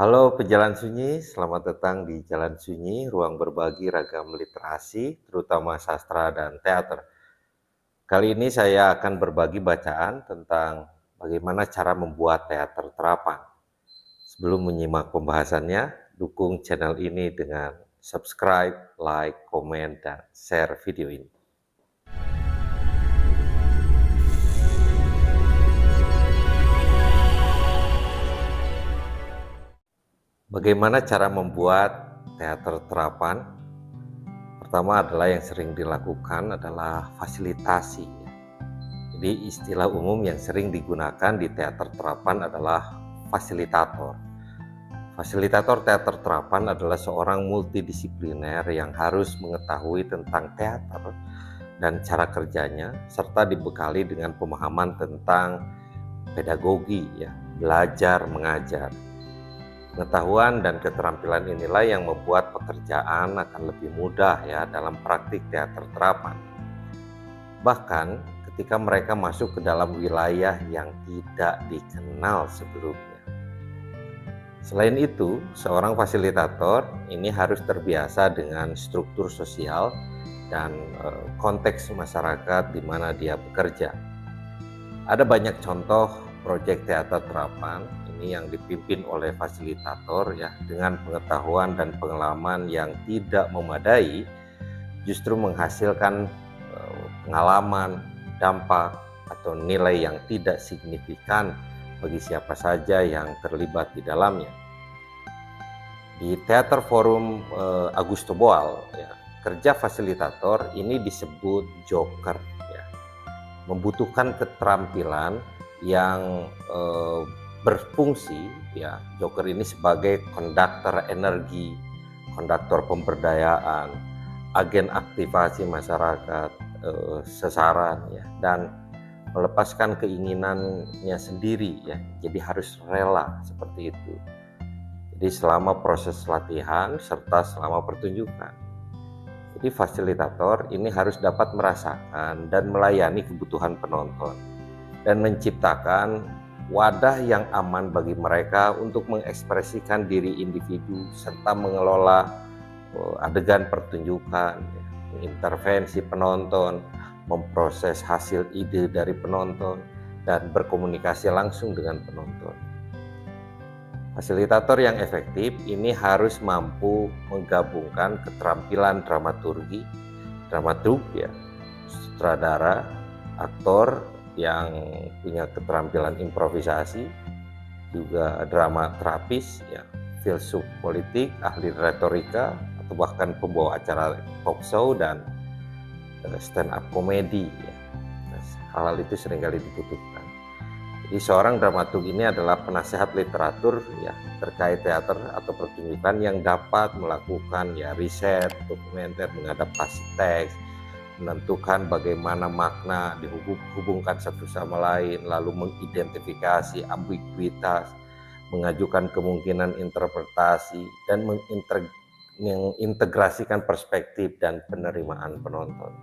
Halo pejalan sunyi, selamat datang di Jalan Sunyi, ruang berbagi ragam literasi, terutama sastra dan teater. Kali ini saya akan berbagi bacaan tentang bagaimana cara membuat teater terapan. Sebelum menyimak pembahasannya, dukung channel ini dengan subscribe, like, komen, dan share video ini. Bagaimana cara membuat teater terapan? Pertama adalah yang sering dilakukan adalah fasilitasi. Jadi istilah umum yang sering digunakan di teater terapan adalah fasilitator. Fasilitator teater terapan adalah seorang multidisipliner yang harus mengetahui tentang teater dan cara kerjanya, serta dibekali dengan pemahaman tentang pedagogi, belajar mengajar. Pengetahuan dan keterampilan inilah yang membuat pekerjaan akan lebih mudah dalam praktik teater terapan. Bahkan ketika mereka masuk ke dalam wilayah yang tidak dikenal sebelumnya. Selain itu, seorang fasilitator ini harus terbiasa dengan struktur sosial dan konteks masyarakat di mana dia bekerja. Ada banyak contoh proyek teater terapan ini yang dipimpin oleh fasilitator dengan pengetahuan dan pengalaman yang tidak memadai, justru menghasilkan pengalaman, dampak, atau nilai yang tidak signifikan bagi siapa saja yang terlibat di dalamnya. Di Teater Forum Augusto Boal, kerja fasilitator ini disebut joker, membutuhkan keterampilan yang berfungsi, joker ini sebagai konduktor energi, konduktor pemberdayaan, agen aktivasi masyarakat, sasaran, dan melepaskan keinginannya sendiri, jadi harus rela seperti itu. Jadi selama proses latihan serta selama pertunjukan. Jadi fasilitator ini harus dapat merasakan dan melayani kebutuhan penonton dan menciptakan wadah yang aman bagi mereka untuk mengekspresikan diri individu serta mengelola adegan pertunjukan, mengintervensi penonton, memproses hasil ide dari penonton, dan berkomunikasi langsung dengan penonton. Fasilitator yang efektif ini harus mampu menggabungkan keterampilan dramaturgi, sutradara, aktor yang punya keterampilan improvisasi, juga drama terapis, filsuf politik, ahli retorika, atau bahkan pembawa acara talk show dan stand up komedi. Hal-hal itu seringkali dibutuhkan. Jadi seorang dramaturg ini adalah penasehat literatur terkait teater atau pertunjukan yang dapat melakukan riset, dokumenter, mengadaptasi teks, menentukan bagaimana makna dihubungkan satu sama lain, lalu mengidentifikasi ambiguitas, mengajukan kemungkinan interpretasi, dan mengintegrasikan perspektif dan penerimaan penonton.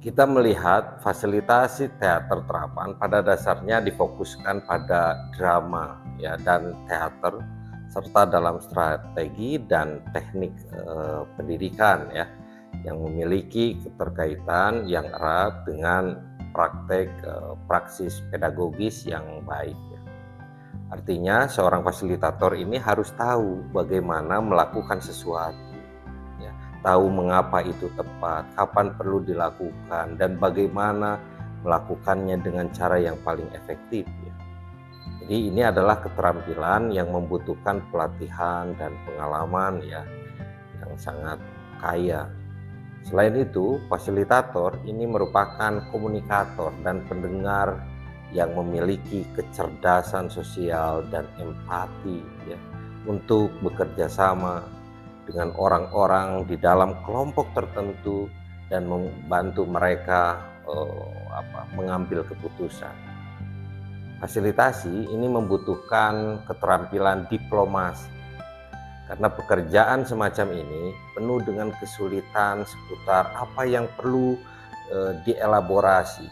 Kita melihat fasilitasi teater terapan pada dasarnya difokuskan pada drama dan teater, serta dalam strategi dan teknik pendidikan yang memiliki keterkaitan yang erat dengan praktek praksis pedagogis yang baik. Artinya seorang fasilitator ini harus tahu bagaimana melakukan sesuatu, tahu mengapa itu tepat, kapan perlu dilakukan, dan bagaimana melakukannya dengan cara yang paling efektif. Jadi ini adalah keterampilan yang membutuhkan pelatihan dan pengalaman yang sangat kaya. Selain itu, fasilitator ini merupakan komunikator dan pendengar yang memiliki kecerdasan sosial dan empati untuk bekerja sama dengan orang-orang di dalam kelompok tertentu dan membantu mereka mengambil keputusan. Fasilitasi ini membutuhkan keterampilan diplomasi karena pekerjaan semacam ini penuh dengan kesulitan seputar apa yang perlu dielaborasi.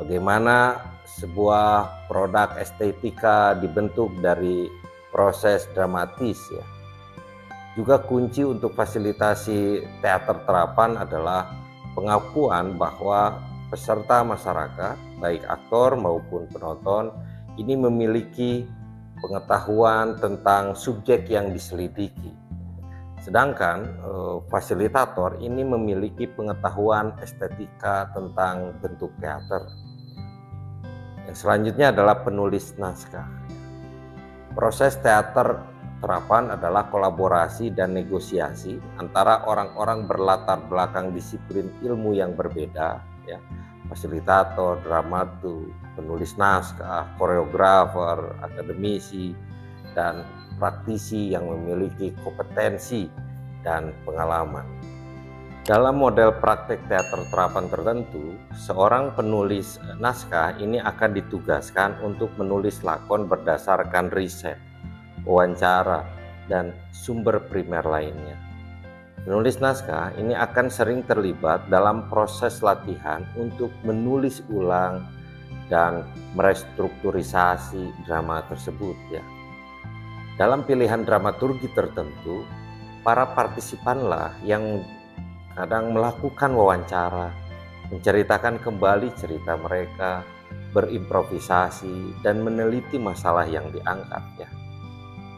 Bagaimana sebuah produk estetika dibentuk dari proses dramatis ya. Juga kunci untuk fasilitasi teater terapan adalah pengakuan bahwa peserta masyarakat, baik aktor maupun penonton, ini memiliki pengetahuan tentang subjek yang diselidiki. Sedangkan fasilitator ini memiliki pengetahuan estetika tentang bentuk teater. Yang selanjutnya adalah penulis naskah. Proses teater terapan adalah kolaborasi dan negosiasi antara orang-orang berlatar belakang disiplin ilmu yang berbeda, ya, fasilitator, dramaturg, penulis naskah, koreografer, akademisi, dan praktisi yang memiliki kompetensi dan pengalaman. Dalam model praktek teater terapan tertentu, seorang penulis naskah ini akan ditugaskan untuk menulis lakon berdasarkan riset, wawancara, dan sumber primer lainnya. Penulis naskah ini akan sering terlibat dalam proses latihan untuk menulis ulang dan merestrukturisasi drama tersebut ya. Dalam pilihan dramaturgi tertentu, para partisipanlah yang kadang melakukan wawancara, menceritakan kembali cerita mereka, berimprovisasi, dan meneliti masalah yang diangkat ya.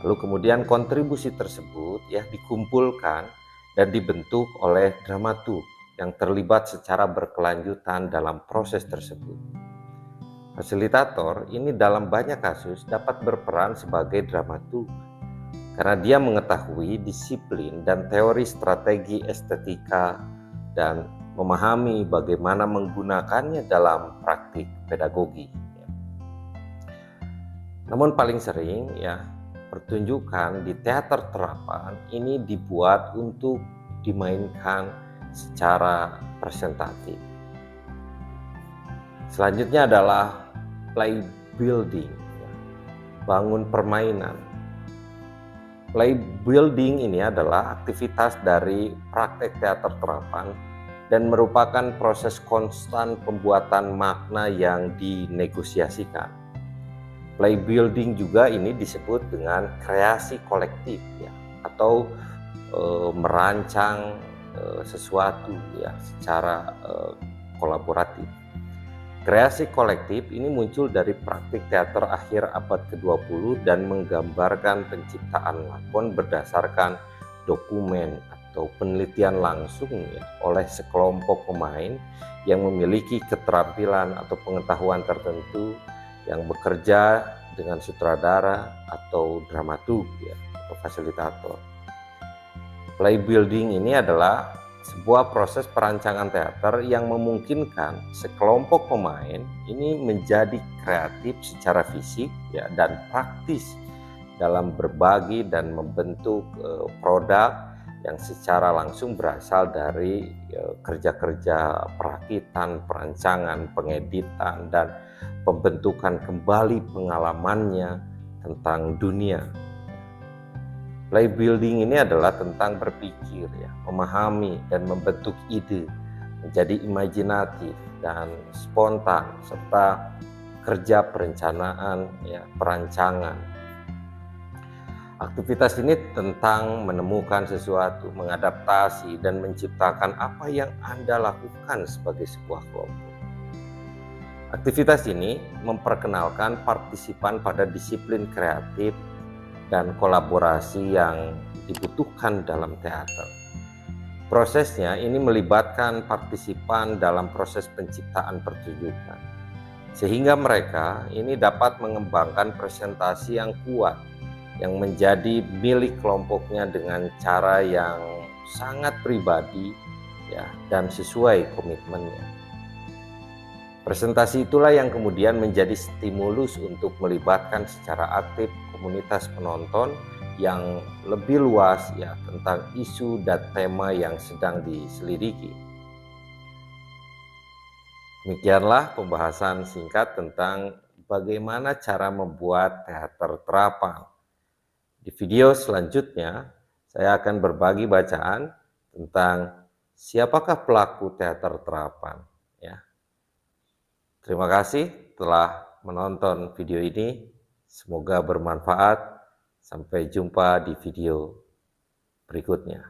Lalu kemudian kontribusi tersebut ya dikumpulkan dan dibentuk oleh dramaturg yang terlibat secara berkelanjutan dalam proses tersebut. Fasilitator ini dalam banyak kasus dapat berperan sebagai dramaturg karena dia mengetahui disiplin dan teori strategi estetika dan memahami bagaimana menggunakannya dalam praktik pedagogi. Namun paling sering ya pertunjukan di teater terapan ini dibuat untuk dimainkan secara presentatif. Selanjutnya adalah play building, bangun permainan. Play building ini adalah aktivitas dari praktek teater terapan dan merupakan proses konstan pembuatan makna yang dinegosiasikan. Play building juga ini disebut dengan kreasi kolektif ya, atau merancang sesuatu ya secara kolaboratif. Kreasi kolektif ini muncul dari praktik teater akhir abad ke-20 dan menggambarkan penciptaan lakon berdasarkan dokumen atau penelitian langsung ya, oleh sekelompok pemain yang memiliki keterampilan atau pengetahuan tertentu yang bekerja dengan sutradara atau dramaturg ya, atau fasilitator. Play building ini adalah sebuah proses perancangan teater yang memungkinkan sekelompok pemain ini menjadi kreatif secara fisik ya, dan praktis dalam berbagi dan membentuk produk yang secara langsung berasal dari kerja-kerja perakitan, perancangan, pengeditan, dan pembentukan kembali pengalamannya tentang dunia. Play building ini adalah tentang berpikir, ya, memahami dan membentuk ide menjadi imajinatif dan spontan, serta kerja perencanaan, ya, perancangan. Aktivitas ini tentang menemukan sesuatu, mengadaptasi, dan menciptakan apa yang Anda lakukan sebagai sebuah kelompok. Aktivitas ini memperkenalkan partisipan pada disiplin kreatif dan kolaborasi yang dibutuhkan dalam teater. Prosesnya ini melibatkan partisipan dalam proses penciptaan pertunjukan, sehingga mereka ini dapat mengembangkan presentasi yang kuat yang menjadi milik kelompoknya dengan cara yang sangat pribadi ya, dan sesuai komitmennya. Presentasi itulah yang kemudian menjadi stimulus untuk melibatkan secara aktif komunitas penonton yang lebih luas ya tentang isu dan tema yang sedang diselidiki. Demikianlah pembahasan singkat tentang bagaimana cara membuat teater terapan. Di video selanjutnya saya akan berbagi bacaan tentang siapakah pelaku teater terapan ya. Terima kasih telah menonton video ini. Semoga bermanfaat. Sampai jumpa di video berikutnya.